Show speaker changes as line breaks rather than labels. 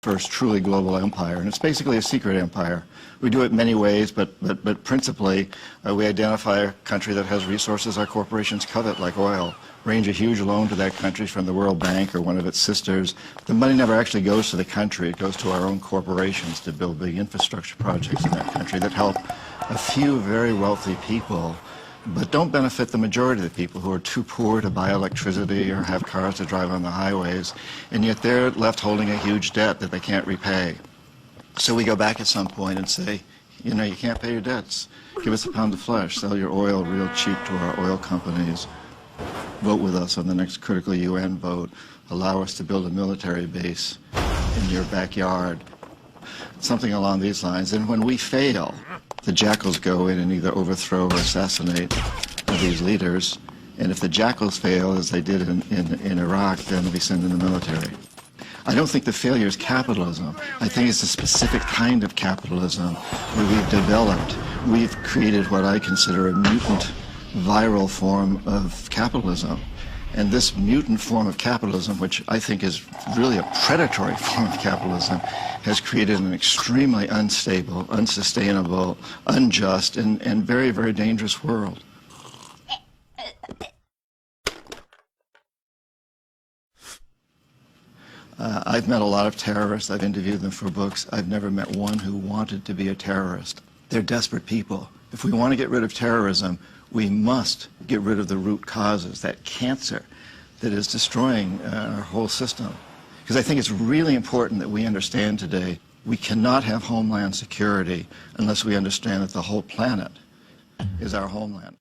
first truly global empire, and it's basically a secret empire. We do it many ways, but principally we identify a country that has resources our corporations covet, like oil, arrange a huge loan to that country from the World Bank or one of its sisters. The money never actually goes to the country, it goes to our own corporations to build big infrastructure projects in that country that help a few very wealthy people, but don't benefit the majority of the people who are too poor to buy electricity or have cars to drive on the highways, and yet they're left holding a huge debt that they can't repay. So we go back at some point and say, you know, you can't pay your debts. Give us a pound of flesh, sell your oil real cheap to our oil companies, vote with us on the next critical UN vote, allow us to build a military base in your backyard, something along these lines. And when we fail, the jackals go in and either overthrow or assassinate these leaders. And if the jackals fail, as they did in Iraq, then we send in the military. I don't think the failure is capitalism. I think it's a specific kind of capitalism where we've developed, we've created what I consider a mutant, viral form of capitalism. And this mutant form of capitalism, which I think is really a predatory form of capitalism, has created an extremely unstable, unsustainable, unjust, and very, very dangerous world. I've met a lot of terrorists. I've interviewed them for books. I've never met one who wanted to be a terrorist. They're desperate people. If we want to get rid of terrorism, we must get rid of the root causes, that cancer that is destroying our whole system. Because I think it's really important that we understand today we cannot have homeland security unless we understand that the whole planet is our homeland.